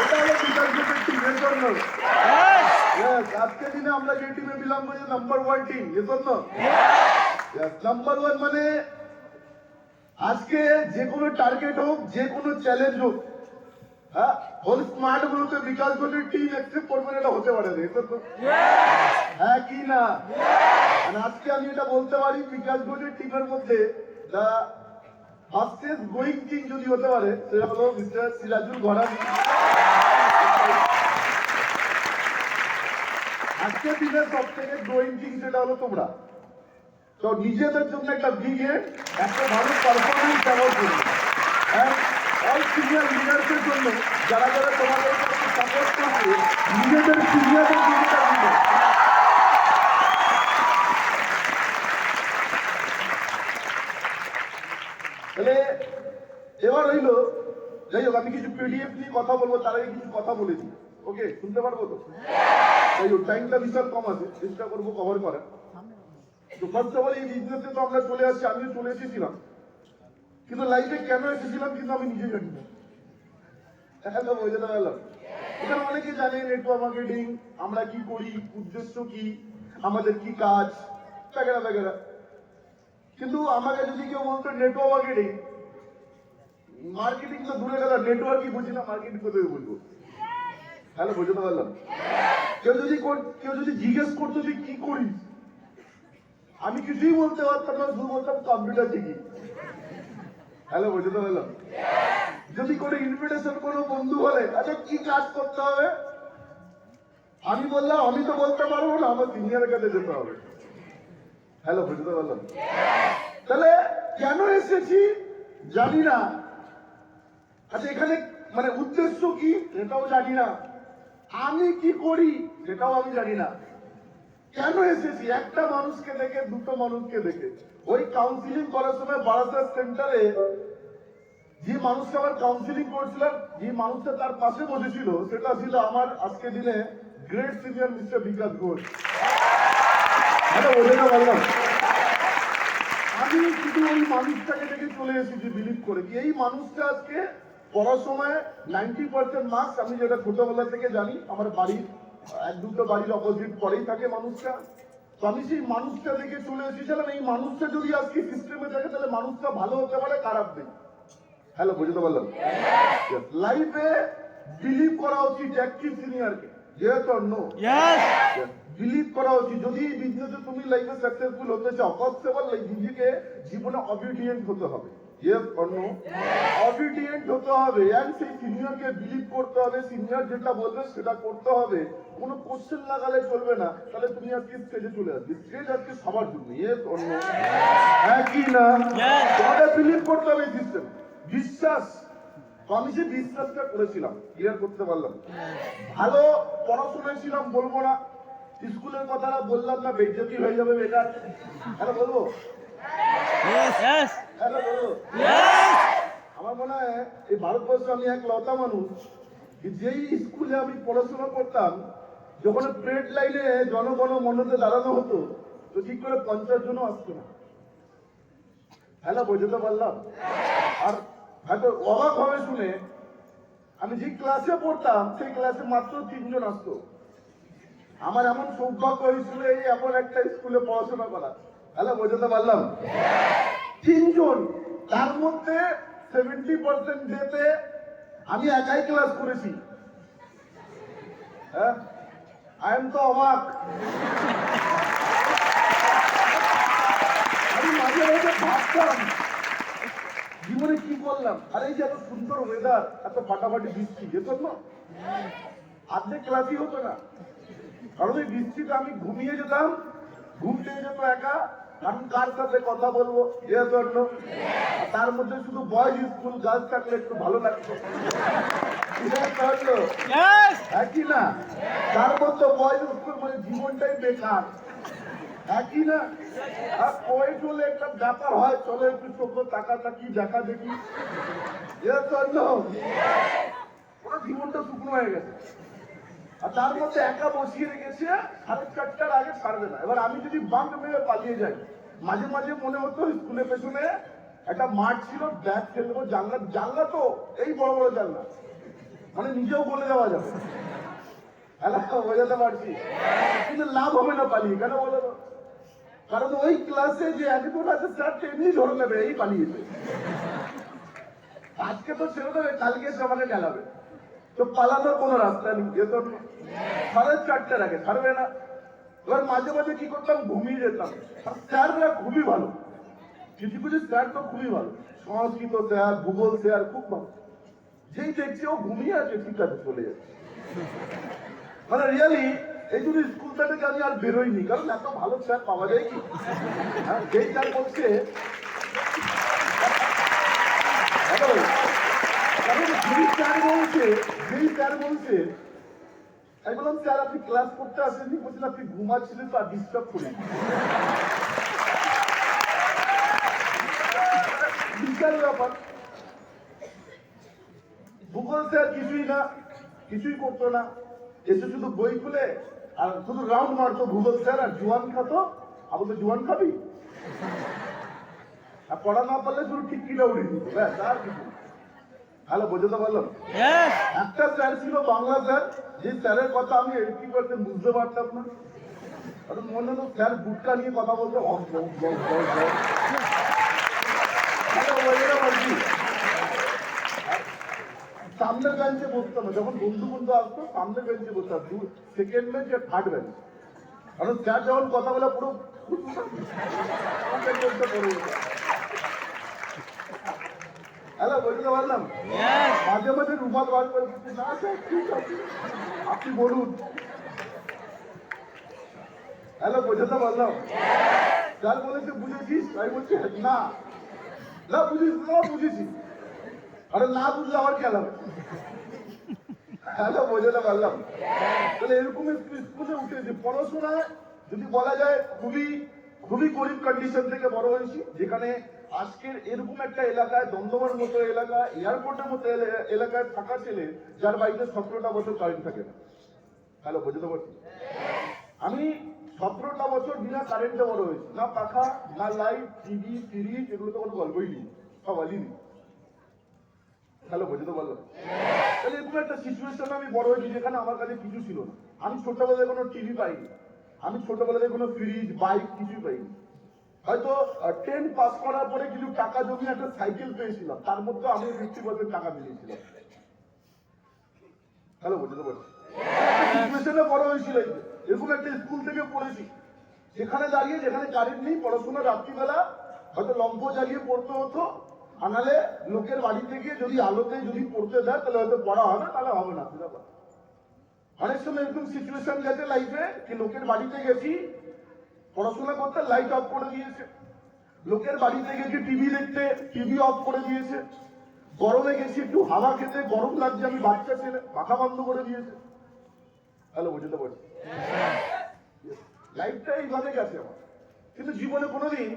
এটা হলো বিকাশ গ্রুপের টিমের জন্য। আজকের দিনে আমরা যে টিমে বিলং করি নাম্বার 1 টিম, এজন্য নাম্বার 1 মানে আজকে যে কোনো টার্গেট হোক, যে কোনো চ্যালেঞ্জ হোক, হ্যাঁ হোল স্মার্ট গ্রুপে বিকাশ গ্রুপের টিম অ্যাকসেপ্ট করবে না, এটা হতে পারে না, এজন্য হ্যাঁ কি না? আজকে আমি এটা বলতে পারি বিকাশ গ্রুপের টিমের মধ্যে দা ফাস্টেস্ট গোয়িং টিম যদি হতে পারে সেটা হলো মিস্টার সিরাজুল ঘরামি। আজকের দিনের সব থেকে গ্রোয়িং টিম সেটা হলো তোমরা। তো নিজেদের জন্য একটা ব্রিগেড, একটা ভালো পারফরমেন্স দেওয়ার জন্য, অল সিনিয়র লিডার্সের জন্য যারা যারা তোমাদের সাপোর্ট করছে, নিজেদের সিনিয়রদের দিকে তাহলে এবার হইলো, যাই হোক আমি কিছু পিডিএফ নিয়ে কথা বলবো, তার আগে কিছু কথা বলে দিই। ওকে, শুনতে পারবো তো? যাই হোক টাইমটা বিশাল কম আছে, চেষ্টা করবো কভার করার। তো ফার্স্ট অফ অল এই বিজনেসে তো আমরা চলে আসছি, আমিও চলে এসেছিলাম, কিন্তু লাইফে কেন এসেছিলাম কিন্তু আমি নিজে জানি না। বোঝাতে পারলাম? এখানে অনেকে জানে নেটওয়ার্ক মার্কেটিং আমরা কি করি, উদ্দেশ্য কি, আমাদের কি কাজ, বেগেরা বেগেরা। কিন্তু আমাকে যদি কেউ বলতো নেটওয়ার্ক মার্কেটিং, মার্কেটিং তো দূরে গেল, নেটওয়ার্কই বুঝি না, মার্কেটিং কোথায় বুঝবো? হ্যালো, বোঝাতে পারলাম? কেউ যদি জিজ্ঞেস করতো যে কি করিস, আমি কিছুই বলতে পারতাম না, শুধু বলতাম কম্পিউটার শিখি। হ্যালো, বোঝাতে পারলাম? যদি কোনো ইনভিটেশন কোনো বন্ধু বলে আচ্ছা কি কাজ করতে হবে, আমি বললাম আমি তো বলতে পারবো না, আমার সিনিয়রের কাছে যেতে হবে। হ্যালো, বুঝতে পারলাম? তাহলে কেন এসেছি জানি না। আচ্ছা এখানে মানে উদ্দেশ্য কি এটাও জানি না, আমি কি করি সেটাও আমি জানি না। কেন এসেছি একটা মানুষকে দেখে, দুটো মানুষকে দেখে। ওই কাউন্সিলিং করার সময় বারাসাত সেন্টারে যে মানুষটা আমার কাউন্সিলিং করছিলাম, যে মানুষটা তার পাশে বসেছিল, সেটা ছিল আমার আজকে দিনে great senior mister Bikash Ghosh. বলে না বললাম, আমি শুধু ওই মানুষটাকে দেখে চলে এসেছি বিলিভ করে কি এই মানুষটা আজকে পড়ার সময় 90% মার্কস, আমি যেটা ছোটবেলা থেকে জানি, আমার বাড়ির এক দুটো বাড়ির অপোজিট পরেই থাকে মানুষটা। তো আমি সেই মানুষটা দেখে চলে এসেছিলাম, এই মানুষটা যদি আজকে সিস্টেমে থাকে তাহলে মানুষটা ভালো হতে পারে, খারাপ নেই। হ্যালো, বুঝতে পারলাম? লাইফে বিলিভ করা উচিত অ্যাক্টিভ সিনিয়রকে, ইয়েস অর নো? বিলিভ করা উচিত। যদি এই বিজনেসে তুমি লাইফে সাকসেসফুল হতে চাও, ফার্স্ট অফ অল নিজেকে জীবনে অবিডিয়েন্ট হতে হবে, ইয়েস অর নো? অবিডিয়েন্ট হতে হবে, এন্ড সেই সিনিয়রকে বিলিভ করতে হবে, সিনিয়র যেটা বলবে সেটা করতে হবে, কোনো কোশ্চেন লাগালে চলবে না। তাহলে তুমি আজকে স্টেজে চলে আসবে, স্টেজ আজকে সবার জন্য, ইয়েস অর নো? হ্যাঁ কি না? তোমাদের বিলিভ করতে হবে সিস্টেম, বিশ্বাস। তো আমি যে বিশ্বাসটা করেছিলাম, ক্লিয়ার করতে পারলাম। ভালো পড়াশোনায় ছিলাম, বলবো না, স্কুলের কথাটা বললাম না, বেজ্জতি হয়ে যাবে বেকার। হ্যালো বলবো? হ্যালো বলবো? আমার মনে হয় এই ভারতবর্ষে আমি এক লতা মানুষ, যেই স্কুলে আমি পড়াশোনা করতাম, যখন প্রেড লাইনে জনগণ মনতে দাঁড়ানো হতো, তো ঠিক করে 50 জনও আসতো না। হ্যালো, বোঝাতে পারলাম? আর হয়তো অবাক হবে শুনে, আমি যে ক্লাসে পড়তাম সেই ক্লাসে মাত্র 3 জন আসতো। আমার এমন সৌভাগ্য হয়েছিল এই এমন একটা স্কুলে পড়াশোনা করা। হ্যালো, বোঝাতে পারলাম? 3 জন, তার মধ্যে 70% ডেতে আমি একাই ক্লাস করেছি। হ্যাঁ, আমি তো অবাক। আমি মাঝে মাঝে ভাবতাম জীবনে কি করলাম। আর এই যে এত সুন্দর ওয়েদার, এত ফাটাফাটি বৃষ্টি, যেত না, আর্ধেক ক্লাসই হতো না, কারণ এই বৃষ্টিতে আমি ঘুমিয়ে যেতাম, ঘুম পেয়ে যেত একা, কারণ কার সাথে কথা বলবো, তার মধ্যে শুধু বয়েজ স্কুল, গার্লস থাকলে একটু ভালো লাগতো, একই না? তার মধ্যে বয়েজ স্কুল মানে জীবনটাই বেকার, একই না? আর পয়েন্ট হলে একটা ব্যাপার হয়, চলো একটু চোখ তাকাতাকি দেখা দেখি, পুরো জীবনটা শুকনো হয়ে গেছে। আর তার মধ্যে একা বসিয়ে রেখেছে, 4:30টার আগে ছাড়বে না। এবার আমি যদি বাঙ্ক মেরে পালিয়ে যাই, মাঝে মাঝে মনে হতো স্কুলের পেছনে একটা মাঠ ছিল, ব্যাগ ফেলবো, জানলা তো এই বড় বড় জানলা, মানে নিজেও বলে দেওয়া যাবে, বোঝাতে পারছি, কিন্তু লাভ হবে না পালিয়ে। কেন বলে দাও? কারণ ওই ক্লাসে যে একজন আছে স্যার এমনি ধরে নেবে এই পালিয়েছে, আজকে তো ছেড়ে দেবে, কালকে এসে আমাকে গেলাবে, তো পালানোর কোনো রাস্তা নেই। যেত 4:30 আগে ছাড়বে না। এবার মাঝে মাঝে কি করতাম, ঘুমিয়ে যেতাম। আর স্যাররা খুবই ভালো, কিছু কিছু স্যার তো খুবই ভালো, সংস্কৃত স্যার, ভূগোল স্যার খুব ভালো। যেই দেখছি ও ঘুমিয়ে আছে, ঠিক আছে চলে যাচ্ছে। মানে রিয়ালি এই জন্য স্কুল থেকে আমি আর বেরোইনি, কারণ এত ভালো স্যার পাওয়া যায় কি। যেই স্যার বলছে, যেই স্যার বলছে, আমি বললাম স্যার আপনি ক্লাস করতে আসেননি, বলছেন আপনি ঘুমাচ্ছিলেন তো আর ডিস্টার্ব করেন। বিশাল ব্যাপার। ভূগোল স্যার কিছুই না, কিছুই করতো না, এসে শুধু বই খুলে আর শুধু রাউন্ড মারতো ভূগোল স্যার, আর জোয়ান খাতো। আবার তো জোয়ান খাবি, আর পড়া না পারলে শুধু ঠিক কিনা উড়িয়ে দিত, ব্যাস আর কিছু। হ্যালো, বোঝাতে পারলাম? একটা স্যার ছিল বাংলা স্যার, যে স্যারের কথা আমি 80% বুঝতে পারতাম না। কারণ মনে হলো স্যার গুটকা নিয়ে কথা বলতে, সামনের বেঞ্চে বসতাম না, যখন বন্ধু বন্ধু আসতো সামনের বেঞ্চে বসতাম, সেকেন্ড বেঞ্চ আর থার্ড বেঞ্চ। কারণ স্যার যখন কথা বলে পুরো হ্যালো, বুঝতে পারলাম? মাঝে মাঝে রুমাল বার করে দিচ্ছি, না স্যার ঠিক আছে আপনি বলুন। হ্যালো, বোঝাতে পারলাম? স্যার বলেছে বুঝেছিস, আমি বলছি না, না বুঝিস না, বুঝেছি। আরে না বুঝলে আমার খেলা হবে। হ্যালো, বোঝাতে পারলাম? তাহলে এরকম স্কুলে উঠেছে। পড়াশোনায় যদি বলা যায় খুবই খুবই গরিব কন্ডিশন থেকে বড় হয়েছি, যেখানে আজকের এরকম একটা এলাকায়, দমদমের মতো এলাকা, এয়ারপোর্টের মতো এলাকায় থাকা ছেলে যার বাড়িতে 17টা বছর কারেন্ট থাকে না। হ্যালো, বোঝাতে পারছি? আমি 17টা বছর বিনা কারেন্টে বড় হয়েছি, না পাখা, না লাইট, টিভি, সিরিজ, এগুলো তো কোনো গল্পই নেই, সব আলিনি। হ্যালো, বোঝাতে পারলাম? তাহলে এরকম একটা সিচুয়েশনে আমি বড় হয়েছি, যেখানে আমার কাছে কিছু ছিল না। আমি ছোটবেলায় কোনো টিভি পাইনি, আমি ছোটবেলায় কোনো ফ্রিজ, বাইক কিছুই পাইনি। হয়তো 10 পাস করার পরে কিছু টাকা জমিয়ে একটা সাইকেল পেয়েছিলাম, তার মধ্যে আমি 50% টাকা মিলিয়েছিলাম। হ্যালো, বোঝাতে পারছি? সিচুয়েশনে বড় হয়েছিল। এরকম একটা স্কুল থেকে পড়েছি, যেখানে দাঁড়িয়ে, যেখানে কারেন্ট নেই, পড়াশোনা রাত্রিবেলা হয়তো লম্প জ্বালিয়ে পড়তে হতো, আনালে লোকের বাড়িতে গিয়ে যদি আলোতে যদি পড়তে দেয় তাহলে হয়তো পড়া হবে, তাহলে হবে না। অনেক সময় এরকম সিচুয়েশন গেছে লাইফে, কি লোকের বাড়িতে গেছি পড়াশোনা করতে, লাইট অফ করে দিয়েছে। লোকের বাড়িতে গেছি টিভি দেখতে, টিভি অফ করে দিয়েছে। গরমে গেছি একটু হাওয়া খেতে, গরম লাগছে, আমি বাচ্চা ছেলে, পাখা বন্ধ করে দিয়েছে। হ্যালো, বুঝতে পারছি? লাইফটা এইভাবে গেছে আমার, কিন্তু জীবনে কোনোদিন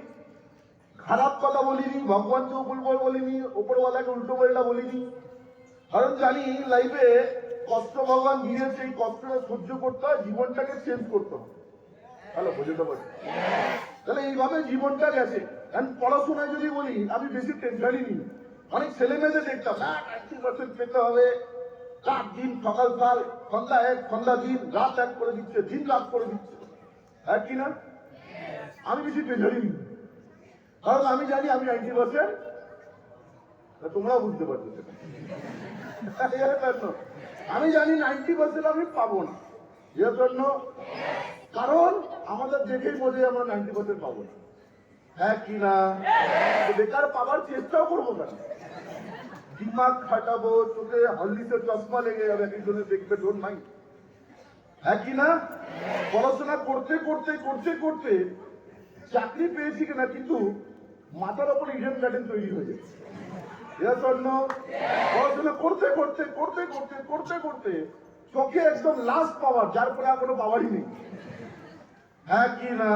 খারাপ কথা বলিনি, ভগবানকে উপর বলিনি, ওপরওয়ালাকে উল্টো পাল্টা বলিনি। কারণ জানি লাইফে কষ্ট ভগবান দিয়েছে, এই কষ্টটা সহ্য করতে হয়, জীবনটাকে চেঞ্জ করতে হয়। হ্যালো, বুঝতে পারছি? তাহলে এইভাবে জীবনটা গেছে। পড়াশোনায় যদি বলি, আমি বেশি টেনশনই নিই। অনেক ছেলে মেয়েদের দেখতাম, 90% পেতে হবে, রাত দিন, সকাল কাল, সন্ধ্যা এক, সন্ধ্যা দিন, রাত এক করে দিচ্ছে, দিন রাত করে দিচ্ছে, হ্যাঁ কি না? আমি বেশি টেনশনই নিই, কারণ আমি জানি আমি 90%, তোমরাও বুঝতে পারছো সেটা। আমি জানি 90% আমি পাবো না, এর জন্য, কারণ আমাদের দেখেই বোঝে আমরা 90% পাবো না, হ্যাঁ কি না? বেকার পাওয়ার চেষ্টাও করবো না, দিমাগ খাটাবো, চোখে হলদিসের চশমা লেগে যাবে, একজনের দেখবে, ডোন্ট মাইন্ড, হ্যাঁ কি না? পড়াশোনা করতে করতে করতে করতে চাকরি পেয়েছি কিনা, কিন্তু মাথার ওপর ইডেন গার্ডেন তৈরি হয়ে যাচ্ছে। এর জন্য পড়াশোনা করতে করতে করতে করতে করতে করতে চোখে একদম লাস্ট পাওয়ার, যার পরে আর কোনো পাওয়ারই নেই, হ্যাঁ কি না?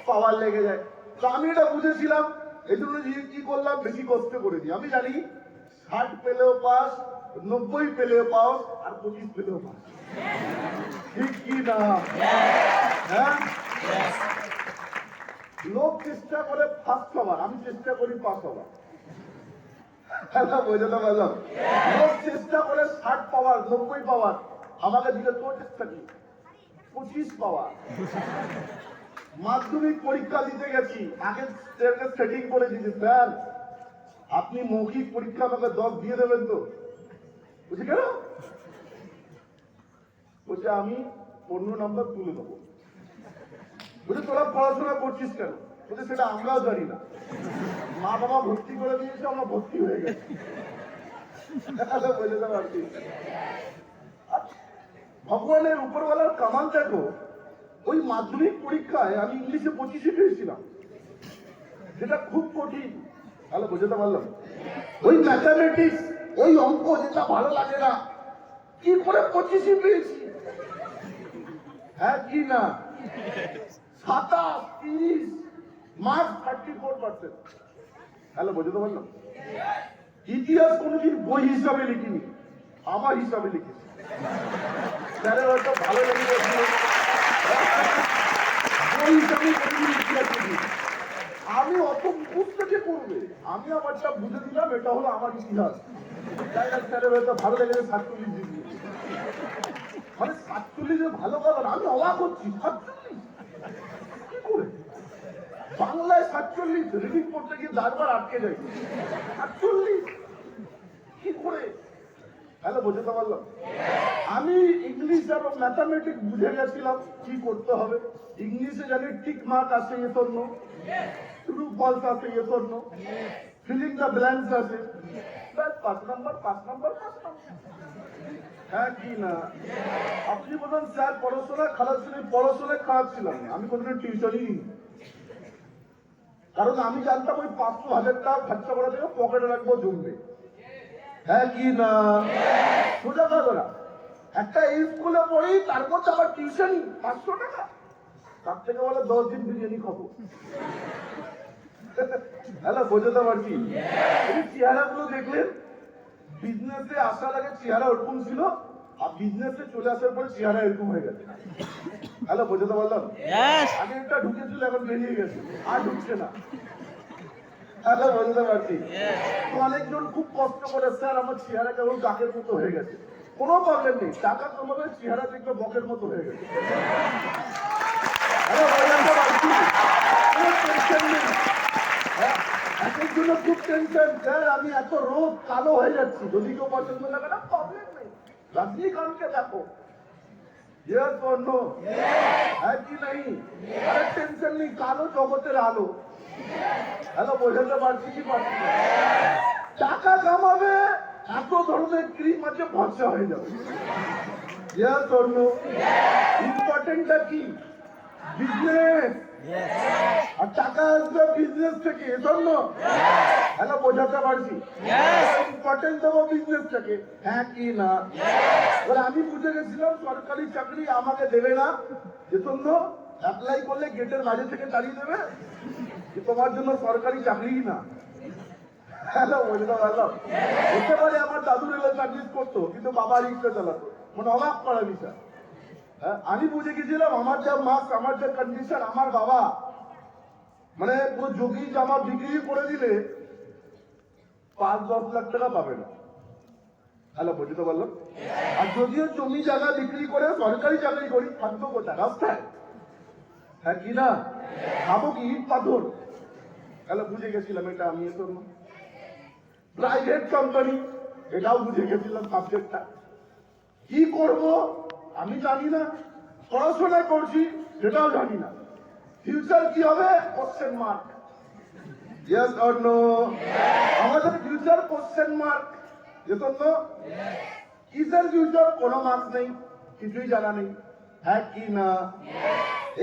পাওয়ার লেগে যায়। তো আমি এটা বুঝেছিলাম, এই জন্য কি করলাম, বেশি কষ্ট করেছি। আমি জানি 60 পেলেও পাস, 90 পেলেও পাস, আর 25 পেলেও পাস, ঠিক কি না? হ্যাঁ, লোক চেষ্টা করে ফার্স্ট হওয়ার, আমি চেষ্টা করি পাস হওয়ার। বোঝাতে পারলাম? লোক চেষ্টা করে 60 পাওয়ার 90 পাওয়ার, আমাকে দিলে তোর চেষ্টা কি 25 পাওয়ার। মাধ্যমিক পরীক্ষা দিতে গেছি, আগে সেটিং করে দিয়েছি, স্যার আপনি মৌখিক পরীক্ষা আমাকে 10 দিয়ে দেবেন তো? বুঝি কেন? বলছে আমি 15 নম্বর তুলে দেবো। বলছে তোরা পড়াশোনা করছিস কেন? বলছে সেটা আমরাও জানি না, মা বাবা ভর্তি করে দিয়েছে, আমরা ভর্তি হয়ে গেছি। বলে দেবো আর কি। ভগবানের উপরওয়ালার কামাল দেখো, ওই মাধ্যমিক পরীক্ষায় আমি ইংলিশে 25 পেয়েছিলাম, যেটা খুব কঠিন। তাহলে বোঝাতে পারলাম? ওই ম্যাথামেটিক্স, ওই অঙ্ক যেটা ভালো লাগে না, কি করে 25 পেয়েছি? হ্যাঁ কি না? 27, 30 মার্কস 34%। তাহলে বোঝাতে পারলাম? ইতিহাস কোনোদিন বই হিসাবে লিখিনি, আমার হিসাবে লিখেছি। স্যারের হয়তো ভালো লেগে গেছিল, বই হিসাবে কোনোদিন ইতিহাস লিখিনি। আমি অত মুখ থেকে করবে, আমি আমারটা বুঝে দিলাম, এটা হলো আমার ইতিহাস। তাই না? স্যারের হয়তো ভালো লেগেছে 47 দিয়ে, মানে 47 ভালো কথা না। আমি অবাক হচ্ছি, 47 কি করে? বাংলায় 47 রিডিং করতে গিয়ে বারবার আটকে যাই, 48 কি করে? হ্যালো, বোঝাতে পারলাম? আমি ইংলিশ আর ম্যাথামেটিক্স বুঝে গেছিলাম কি করতে হবে। ইংলিশে জানি টিক মার্ক আছে, এ তন্ন ট্রু ফলস আছে, এ তন্ন ফিলিং দ্য ব্ল্যাঙ্কস আছে, ব্যাস 5 নম্বর 5 নম্বর 5 নম্বর। হ্যাঁ কি না? আপনি বলুন স্যার পড়াশোনা খারাপ ছিল, পড়াশোনা খারাপ ছিলাম না, আমি কোনোদিন টিউশনই নিই, কারণ আমি জানতাম ওই 500-1000 টাকা খরচা করা থেকে পকেটে রাখবো জমবে। হ্যাঁ কি না? সোজা কথা, একটা স্কুলে পড়ি, তারপর তো আবার টিউশন 500 টাকা, তার থেকে বলে 10 দিন বিরিয়ানি খাবো। হ্যালো, বোঝাতে পারছি? এই চেহারাগুলো দেখলেন, বিজনেসে আসার আগে চেহারা ওরকম ছিল, আর বিজনেসে চলে আসার পরে চেহারা এরকম হয়ে গেছে। হ্যালো, বোঝাতে পারলাম? আগে একটা ঢুকেছিল, এখন বেরিয়ে গেছে, আর ঢুকছে না। হ্যালো, বোঝাতে পারছি? তো অনেকজন খুব কষ্ট করে, স্যার আমার চেহারা কেমন কাকের মতো হয়ে গেছে। কোনো প্রবলেম নেই, টাকা কমাবে, চেহারা দেখবে বকের মতো হয়ে গেছে। হ্যালো, বোঝাতে পারছি? কোনো টেনশন নেই। একের জন্য খুব টেনশন, স্যার আমি এত রোদ কালো হয়ে যাচ্ছি, যদি কেউ পছন্দ লাগে না প্রবলেম নেই, রজনীকান্তকে দেখো, ইয়েস অর নো, হ্যাঁ কি নেই? আরে টেনশন নেই, কালো জগতের আলো। হ্যালো, বোঝাতে পারছি কি পারছি? টাকা কামাবে, এত ধরনের ক্রিম আছে, ভরসা হয়ে যাবে। Yes or no? ইম্পর্টেন্টটা কি? বিজনেস। আর টাকা আসবে বিজনেস থেকে, এজন্য হ্যালো, বোঝাতে পারছি? ইম্পর্টেন্ট দেবো বিজনেস থেকে, হ্যাঁ কি না? এবার আমি বুঝে গেছিলাম সরকারি চাকরি আমাকে দেবে না, এজন্য অ্যাপ্লাই করলে গেটের বাইরে থেকে তাড়িয়ে দেবে, যে তোমার জন্য সরকারি চাকরি না। হ্যালো, বোঝাতে পারলাম? হতে পারে আমার দাদু রেলে সার্ভিস করতো, কিন্তু বাবা রিক্সা চালাতো, মানে অবাক করা বিষয়। আমি বুঝে গেছিলাম আমার যা মার্কস, আমার যা কন্ডিশন, আমার বাবা মানে পুরো যোগী জামা বিক্রি করে দিলে 5-10 লাখ টাকা পাবে না। হ্যালো, বুঝতে পারলাম? আর যদিও জমি জায়গা বিক্রি করে সরকারি চাকরি করি, থাকবো কোথায়? রাস্তায়। হ্যাঁ কি না? খাবো কি ইট পাথর? হ্যালো, বুঝে গেছিলাম এটা আমি এত প্রাইভেট কোম্পানি, এটাও বুঝে গেছিলাম সাবজেক্টটা। কি করব আমি জানি না, পড়াশোনা করছি সেটাও জানি না, ফিউচার কি হবে question mark. Yes or no? আমাদের ফিউচার কোশ্চেন মার্ক, এজন্য কিসের ফিউচার? কোনো মার্ক নেই, কিছুই জানা নেই, হ্যাঁ কি না?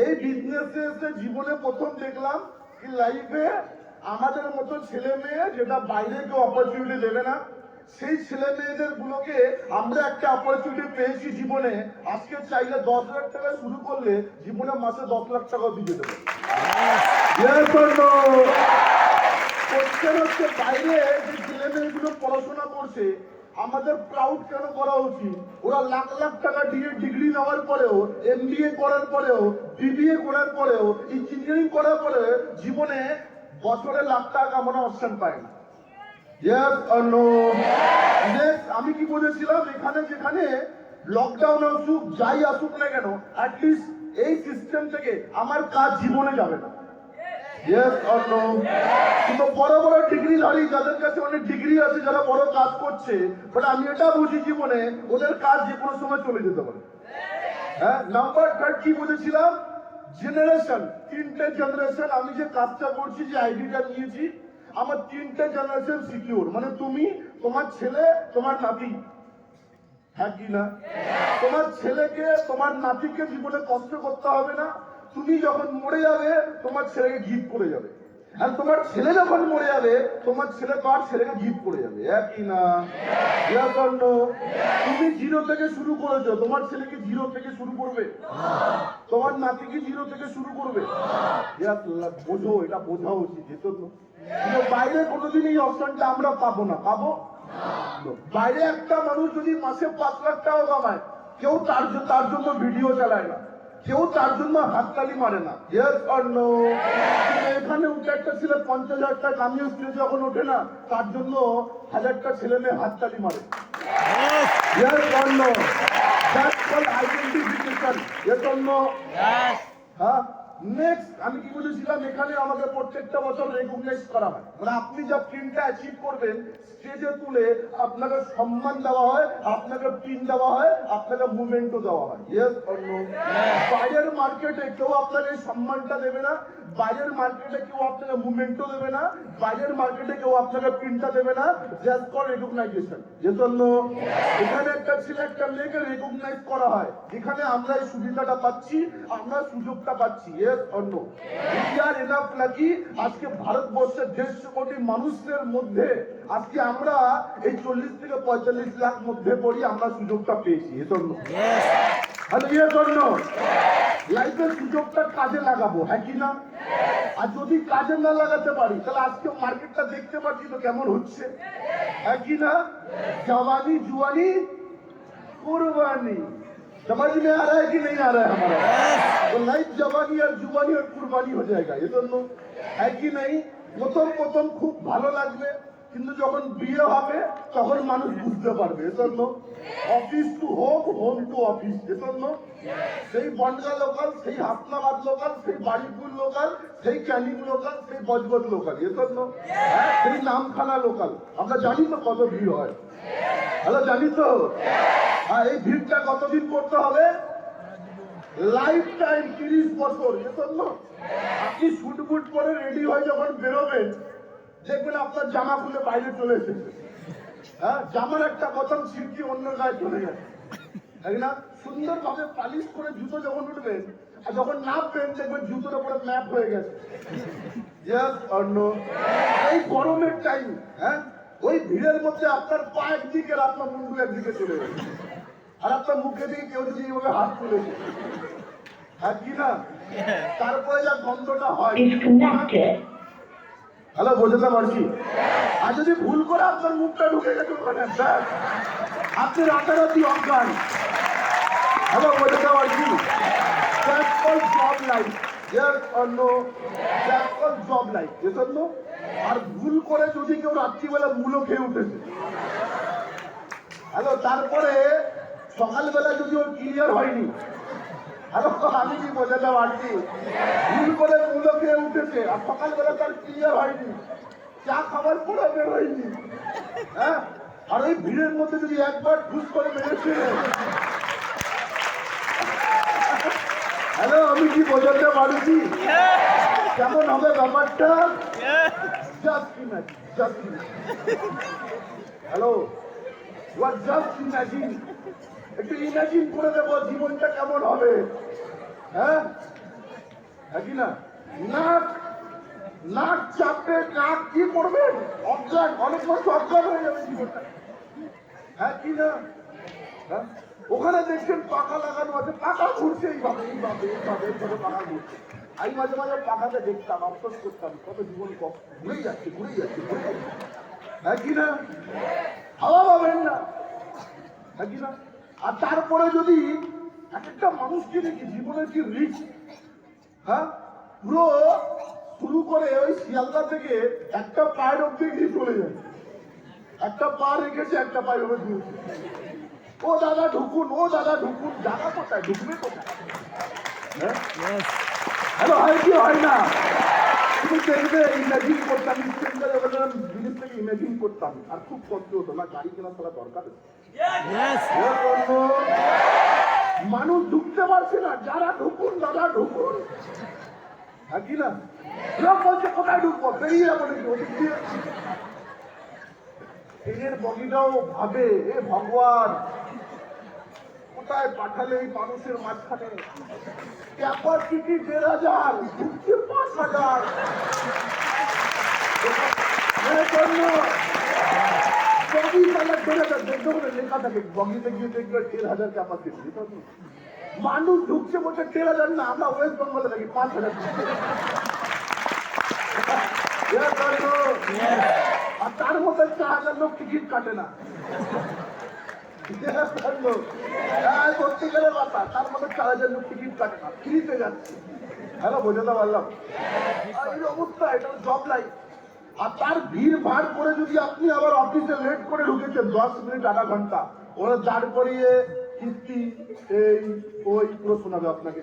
এই বিজনেসে এসে জীবনে প্রথম দেখলাম কি লাইফে আমাদের মতো ছেলে মেয়ে, যেটা বাইরে কেউ অপরচুনিটি দেবে না, সেই ছেলে মেয়েদের গুলোকে আমরা একটা অপরচুনিটি পেয়েছি জীবনে। আজকে চাইলে 10 লাখ টাকা শুরু করলে জীবনে মাসে 10 লাখ টাকা দিয়ে দেবে। হচ্ছে বাইরে যে ছেলে মেয়েগুলো পড়াশোনা করছে, আমাদের প্রাউড কেন করা উচিত? ওরা লাখ লাখ টাকা দিয়ে ডিগ্রি নেওয়ার পরেও, MBA করার পরেও, BBA করার পরেও, ইঞ্জিনিয়ারিং করার পরে জীবনে বছরে লাখ টাকা কামানোর অপশন পায় না। Yes or no? Yes, আমি কি বলেছিলাম এখানে যেখানে লকডাউন আসুক যাই আসুক না কেন অ্যাটলিস্ট এই সিস্টেম থেকে আমার কাজ জীবনে যাবে না। Yes or no? কিন্তু বড় বড় ডিগ্রিধারী যাদের কাছে অনেক ডিগ্রি আছে যারা বড় কাজ করছে, বাট আমি এটা বুঝি জীবনে ওদের কাজ যে কোনো সময় চলে যেতে পারে। হ্যাঁ, নাম্বার থার্ড কি বুঝেছিলাম? জেনারেশন, তিনটে জেনারেশন আমি যে কাজটা করছি, যে আইডিটা নিয়েছি, আমার তিনটে জেনারেশন সিকিউর। মানে তুমি, তোমার ছেলে, তোমার নাতি। হ্যাঁ কি না? তোমার ছেলেকে, তোমার নাতিকে জীবনে কষ্ট করতে হবে না। তুমি যখন মরে যাবে তোমার ছেলেকে গিফট করে যাবে, আর তোমার ছেলে যখন মরে যাবে তোমার ছেলে তার ছেলেকে গিফট করে যাবে। একই না? তুমি জিরো থেকে শুরু করেছো, তোমার ছেলেকে জিরো থেকে শুরু করবে, তোমার নাতিকে জিরো থেকে শুরু করবে। বোঝো, এটা বোঝা উচিত। কিন্তু বাইরে কোনোদিন এই অপশনটা আমরা পাবো না। পাবো? বাইরে একটা মানুষ যদি মাসে 5 লাখ টাকা কামায়, কেউ তার জন্য ভিডিও চালায় না, কেউ তার জন্য হাততালি মারে না। Yes or no? এখানে উঠে একটা ছেলে 50,000 টাকা কামিয়ে স্টেজে যখন ওঠে না, তার জন্য 1000টা ছেলে মেয়ে হাততালি মারে। Yes or no? That's called identification. Yes or no? হ্যাঁ, নেক্সট আমি কি বলেছিলাম, এখানে আমাকে প্রত্যেকটা বছর রেকগনাইজ করা হয়। মানে আপনি যা প্রিন্টটা অ্যাচিভ করবেন স্টেজে তুলে আপনাকে সম্মান দেওয়া হয়, আপনাকে পিন দেওয়া হয়, আপনাকে মুভমেন্টও দেওয়া হয়। Yes or no? বাইরের মার্কেটে কেউ আপনাকে সম্মানটা দেবে না, বাইরের মার্কেটে কেউ আপনাকে মুভমেন্টও দেবে না, বাইরের মার্কেটে কেউ আপনাকে পিনটা দেবে না। Just for recognisation. Yes or no? এখানে একটা ছেলে একটা মেয়েকে রেকগনাইজ করা হয়, যেখানে আমরা এই সুবিধাটা পাচ্ছি, আমরা সুযোগটা পাচ্ছি। Yes or no? We are enough lucky. আজকে ভারতবর্ষের 150 কোটি মানুষের মধ্যে আজকে আমরা এই 40 থেকে 45 লাখ মধ্যে পড়ি, আমরা সুযোগটা পেয়েছি। Yes or no? Hello, yes or no? লাইফের সুযোগটা কাজে লাগাবো, হ্যাঁ কি না? আর যদি কাজে না লাগাতে পারি তাহলে আজকে মার্কেটটা দেখতে পাচ্ছি তো কেমন হচ্ছে, হ্যাঁ কি না? জওয়ানি জুয়ানি कुर्बानी, समझ में आ रहा है कि नहीं आ रहा है हमारा? तो लाइफ जवानी और जुबानी और कुर्बानी हो जाएगा। ये तो है कि नहीं? প্রথম প্রথম খুব ভালো লাগবে, কিন্তু যখন বিয়ে হবে তখন মানুষ বুঝতে পারবে। এজন্য office to home, home to office. এজন্য সেই বনগা লোকাল, সেই হাসনাবাদ লোকাল, সেই বাড়িপুর লোকাল, সেই ক্যানিং লোকাল, সেই বজবজ লোকাল। এজন্য সেই নামখানা লোকাল। আমরা জানি তো কত ভিড় হয়। হ্যালো, জানি তো? হ্যাঁ, এই ভিড়টা কতদিন করতে হবে? লাইফ টাইম, 30 বছর। এজন্য আপনি শুট বুট করে রেডি হয়ে যখন বেরোবেন দেখবেন আপনার জামা খুলে বাইরে চলে এসেছে। হ্যাঁ, জামার একটা বোতাম ছিটকে অন্য গায়ে চলে যাবে, তাই না? সুন্দরভাবে পালিশ করে জুতো যখন উঠবেন আর যখন নামবেন দেখবেন জুতোর উপরে ম্যাপ হয়ে গেছে। Yes or no? এই গরমের টাইম, হ্যাঁ, ওই ভিড়ের মধ্যে আপনার পা একদিকে আর আপনার মুন্ডু একদিকে চলে গেছে, আর আপনার মুখে দিয়ে কেউ যদি এইভাবে হাত তুলেছে, হ্যাঁ কি না? তারপরে যা গন্ধটা হয়, হ্যালো, বোঝাতে পারছি? আর যদি ভুল করে আপনার মুখটা ঢুকে গেছে ওখানে, আপনি রাতারাতি অজ্ঞান। হ্যালো, বোঝাতে পারছি? That's called job life. Yes or no? That's called job life. Yes or no? আর ভুল করে যদি কেউ রাত্রিবেলা মূলো খেয়ে উঠেছে, হ্যালো, তারপরে সকালবেলা যদি ওর ক্লিয়ার হয়নি, হ্যালো, আমি কি বোঝাতে পারছি? ভুল করে মূলো খেয়ে উঠেছে আর সকালবেলা তার ক্লিয়ার হয়নি, চা খাবার পরে বের হয়নি, হ্যাঁ, আর ওই ভিড়ের মধ্যে যদি একবার ঠুস করে মেরেছে, হ্যালো, আমি কি বোঝাতে পারছি কেমন হবে ব্যাপারটা? Just imagine, just imagine. Hello, just imagine. একটু ইমাজিন করে দেবো জীবনটা কেমন হবে, হ্যাঁ, কি না? নাক নাক চাপে নাক কি করবেন? অজ্ঞান, অনেক মানুষ অজ্ঞান হয়ে যাবে জীবনটা, হ্যাঁ কি না? হ্যাঁ, ওখানে দেখছেন পাখা লাগানো আছে, পাখা ঘুরছে এইভাবে এইভাবে এইভাবে এইভাবে পাখা ঘুরছে। আমি মাঝে মাঝে পাখাতে দেখতাম, আফসোস করতাম, কত জীবন ঘুরেই যাচ্ছে ঘুরেই যাচ্ছে ঘুরে যাচ্ছে, হ্যাঁ কি না? হাওয়া পাবেন না, হ্যাঁ কি না? আর তারপরে যদি একটা মানুষকে দেখি জীবনের কি রিস্ক, হ্যাঁ, পুরো শুরু করে ওই শিয়ালদা থেকে একটা পায়ের অব্দি গিয়ে চলে যায়, একটা পা রেখেছে, একটা পা এভাবে দিয়েছে। ও দাদা ঢুকুন, ও দাদা ঢুকুন, জায়গা কোথায়, ঢুকবে কোথায়? হ্যালো, হয় কি হয় না? তুমি দেখবে ইমেজিন করতাম, জিনিস থেকে ইমেজিন করতাম, আর খুব কষ্ট হতো না, গাড়ি কেনা তোলা দরকার। মানুষ ঢুকতে পারছে না, যারা ঢুকুন দাদা ঢুকুন, হ্যাঁ কি না? লোক বলছে কোথায় ঢুকবো, বেরিয়ে যাবো নাকি ওদিক দিয়ে? ট্রেনের বগিটাও ভাবে, এ ভগবান কোথায় পাঠালে এই মানুষের মাঝখানে? ক্যাপাসিটি ১,৫০০, ঢুকছে ৫,০০০। বগি তাহলে ১,৫০০ দেখতে বলে লেখা থাকে, বগিতে গিয়ে দেখবে ১,৫০০ ক্যাপাসিটি। মানুষ ঢুকছে বলছে ১,৫০০ না, আমরা ওয়েস্ট বেঙ্গলে থাকি ৫,০০০। আর তার মধ্যে ৪,০০০ লোক টিকিট কাটে না। সত্যিকারের কথা, তার মধ্যে ৪,০০০ লোক টিকিট কাটে না, ফ্রিতে যাচ্ছে। হ্যালো, বোঝাতে পারলাম? এই অবস্থা, এটা জব লাইফ। আর তার ভিড় ভাড় করে যদি আপনি আবার অফিসে লেট করে ঢুকেছেন ১০ মিনিট আধা ঘন্টা, ওরা দাঁড় করিয়ে কিস্তি এই ওই পুরো শোনাবে আপনাকে।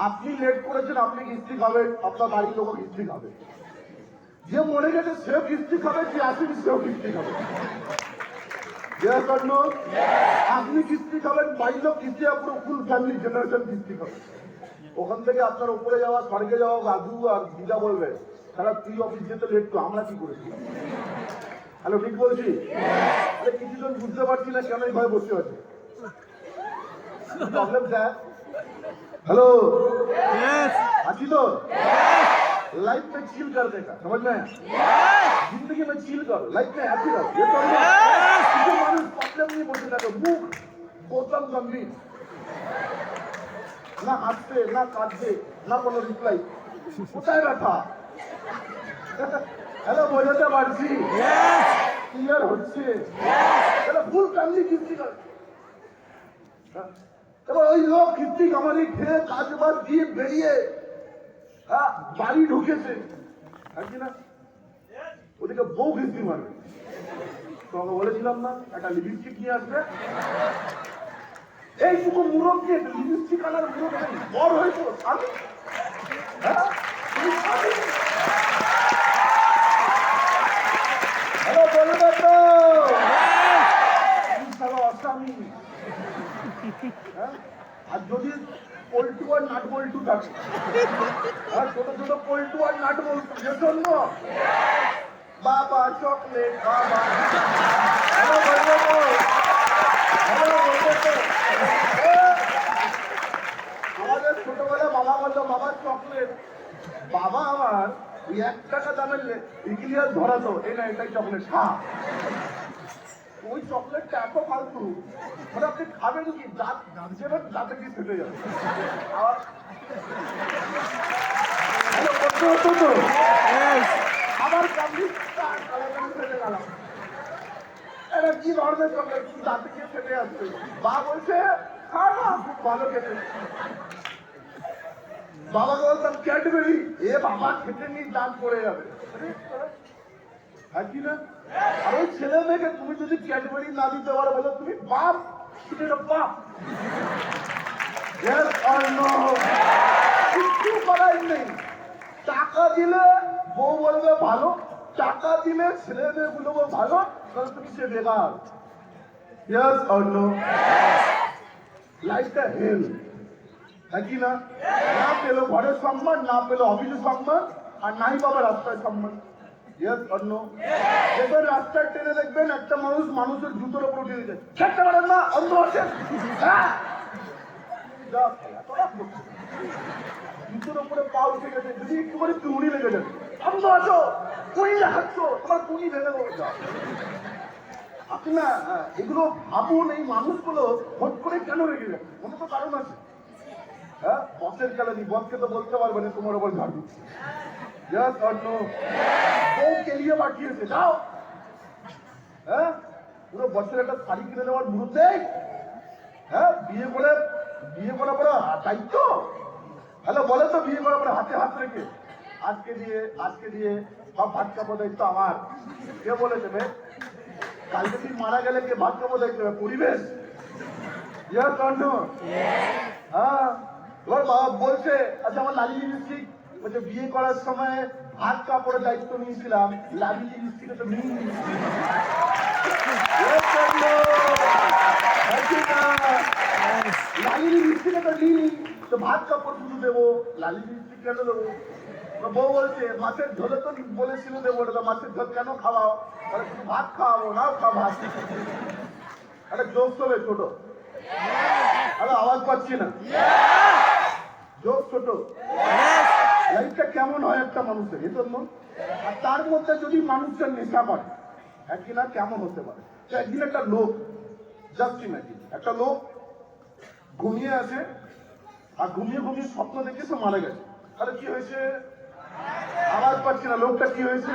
আপনি লেট করেছেন, আপনি কিস্তি খাবেন, আপনার বাড়ির লোকও কিস্তি খাবে। যে মরে গেছে সেও কিস্তি খাবে, যে আসেনি সেও কিস্তি খাবে। আপনি কিস্তি খাবেন, বাড়ির লোক কিস্তি, পুরো ফুল ফ্যামিলি জেনারেশন কিস্তি খাবে। ওখান থেকে আপনার উপরে যাওয়া, স্বর্গে যাওয়া রাজু আর দিদা বলবে, সারা তুই অফিস যেতে লেট তো, আমরা কি করেছি? হ্যালো, ঠিক বলছি? আরে কিছুজন বুঝতে পারছি না কেন এইভাবে বসে আছে। प्रॉब्लम क्या है? हेलो, अच्छी तो लाइफ में चिल कर देगा, समझ में? जिंदगी में चिल करो, लाइफ में हैप्पी रहो। ये तो मानुष प्रॉब्लम नहीं बोलते ना, तो मुख गौतम गंभीर, ना हाथते ना काटते ना कोनो रिप्लाई, কোথায় ব্যথা? হ্যালো, বোঝাতে পারছি? ক্লিয়ার হচ্ছে? ফুল ফ্যামিলি কিস্তি করে। এবার ওই লোক কিস্তি কামারি খেয়ে কাজ বাজ দিয়ে বেরিয়ে বাড়ি ঢুকেছে, না ওদিকে বউ কিস্তি মারবে। তোমাকে বলেছিলাম না একটা লিপস্টিক নিয়ে আসবে? এইটুকু মুরগ দিয়ে লিপস্টিক আনার মুরগ বড় হয়েছে স্বামী। হ্যালো, বলবে তো অস্বামী। আর যদি পল্টু আর নাট বল্টু থাকে, আর ছোট ছোট পল্টু আর নাট বল্টু, জন্য বাবা চকলেট, বাবা আমাদের ছোটবেলা বাবা বলতো বাবা চকলেট। বাবা আমার ওই ১ টাকা দামের ইগলিয়াস ধরাতো, এই না এটাই চকলেট খা। ওই চকলেটটা এত ফালতু, মানে আপনি খাবেন কি দাঁত যাবেন, দাঁতে কি ফেটে যাবে। আমার ফেটে গেলাম, এটা কি ধরনের চকলেট, দাঁতে গিয়ে ফেটে যাচ্ছে। মা বলছে খা না, খুব ভালো খেতে। বাবাকে বলতাম ক্যাডবেরি, এ বাবা খেতে নিয়ে দাঁত পড়ে যাবে। হ্যাঁ কি না? আর ওই ছেলে মেয়েকে তুমি যদি ক্যাডবেরি না দিতে পারো, বলো তুমি বাপ, বাপ। কিছু করার নেই। টাকা দিলে বউ বলবে ভালো, টাকা দিলে ছেলে মেয়ে বলবো ভালো, তাহলে তুমি সে বেকার। Yes or no? লাইফটা হেল, হ্যাঁ কি না? না পেলো ঘরের সম্মান, না পেলো অফিসের সম্মান, আর নাই বাবা রাস্তায় সম্মান। Yes or no? দেখবেন রাস্তায় ট্রেনে দেখবেন একটা মানুষ মানুষের জুতোর উপর উঠে যায়, খেতে পারেন না, অন্ধ আছেন, জুতোর উপরে পা উঠে গেছে, যদি একটু করে চুড়ি লেগে যাবে, অন্ধ আছো, কুড়ি দেখাচ্ছ, তোমার কুড়ি ভেঙে দেবো। আপনি না এগুলো ভাবুন, এই মানুষগুলো হট করে কেন রেগে যাবে, কোনো তো কারণ আছে। হ্যাঁ, বসের কেলানি, বসকে তো বলতে পারবে না তোমার ওপর ঝাড় দিচ্ছে। Yes or no? বউ কেলিয়ে পাঠিয়েছে, যাও। হ্যাঁ, পুরো বছর একটা শাড়ি কিনে দেওয়ার মুহূর্ত নেই। হ্যাঁ, বিয়ে করার পরে দায়িত্ব। হ্যালো, বলে তো বিয়ে করার পরে হাতে হাত রেখে আজকে দিয়ে সব ভাত কাপড় দায়িত্ব আমার। কে বলে দেবে? কালকে তুই মারা গেলে কে ভাত খাবো দেখতে হবে পরিবেশ ইয়ার কণ্ঠ হ্যাঁ এবার বাবা বলছে আচ্ছা আমার লালি লিপস্টিক বলছে বিয়ে করার সময় হাত কাপড়ের দায়িত্ব নিয়েছিলাম লালি লিপস্টিকে তো নিয়ে লালি লিপস্টিকে তো নিই তো ভাত কাপড় শুধু দেবো লালি লিপস্টিক কেন দেবো বউ বলছে মাছের ঝোলে তো বলেছিল দেবো ওটা মাছের ঝোল কেন খাওয়াও তাহলে শুধু ভাত খাওয়াবো নাও খাও ভাত একটা জোক চলে ছোট আরে আওয়াজ পাচ্ছি না জোক ছোট লাইফটা কেমন হয় একটা মানুষের এই জন্য আর তার মধ্যে যদি মানুষের নেশা করে একদিন আর কেমন হতে পারে তো একদিন একটা লোক জাস্ট ইমাজিন একটা লোক ঘুমিয়ে আছে আর ঘুমিয়ে ঘুমিয়ে স্বপ্ন দেখে সে মারা গেছে তাহলে কি হয়েছে আওয়াজ পাচ্ছি না লোকটা কি হয়েছে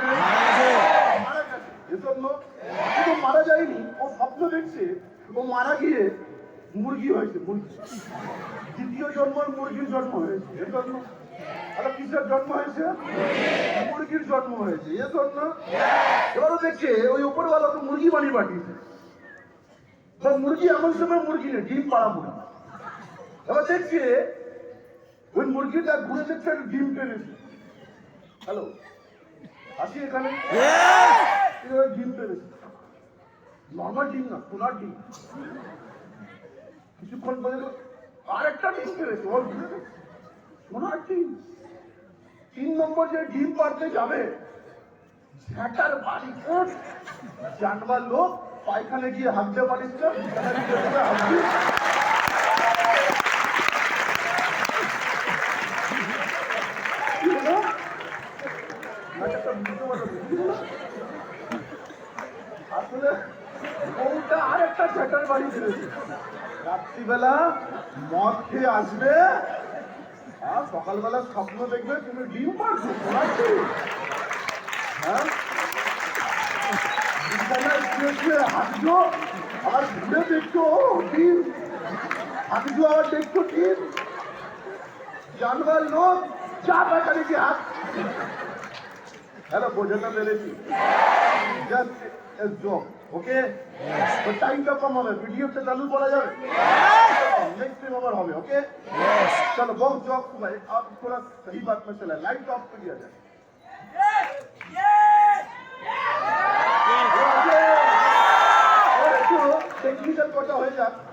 মারা গেছে এজন্য শুধু মারা যায়নি ও স্বপ্ন দেখছে ও মারা গিয়ে মুরগি হয়েছে মুরগি দ্বিতীয় জন্মের মুরগির জন্ম হয়েছে এজন্য আরে কিসের জন্ম হয়েছে মুরগির জন্ম হয়েছে এজন্য এবারও দেখছে ওই উপরওয়ালা তো মুরগি বানিয়ে পাঠিয়েছে মুরগি এমন সময় মুরগি নেই ডিম পাড়া মুরগি এবার দেখছে ওই মুরগিটা ঘুরে দেখছে একটা ডিম পেরেছে হ্যালো আসি এখানে ডিম পেরেছে নর্মাল ডিম না সোনার ডিম কিছুক্ষণ পরে আরেকটা ডিম পেরেছে ওর সোনার ডিম 3 নম্বর যে ডিম পাড়তে যাবে ঝ্যাঁটার বাড়ি জানবার লোক পায়খানে গিয়ে হাঁটতে পারিস না হাঁটবি আসলে বউটা আরেকটা ঝ্যাঁটার বাড়ি ফিরেছে রাত্রিবেলা মদ খেয়ে আসবে আর সকালবেলা স্বপ্ন দেখবে তুমি ডিম পারছো হ্যাঁ হাঁটছো আবার ঘুরে দেখছো ডিম হাঁটছো আবার দেখছো ডিম জানবার লোক চা টাকা রেখে হাত হ্যালো বোঝাতে পেরেছি জাস্ট জব ওকে তো টাইমটা কম হবে ভিডিওতে চালু করা যাবে नेक्स्ट टाइम और होगा ओके चलो बहुत जॉब भाई आप थोड़ा सही बात में चला लाइट ऑफ कर दिया जाए टेक्निकल कोटा हो जाए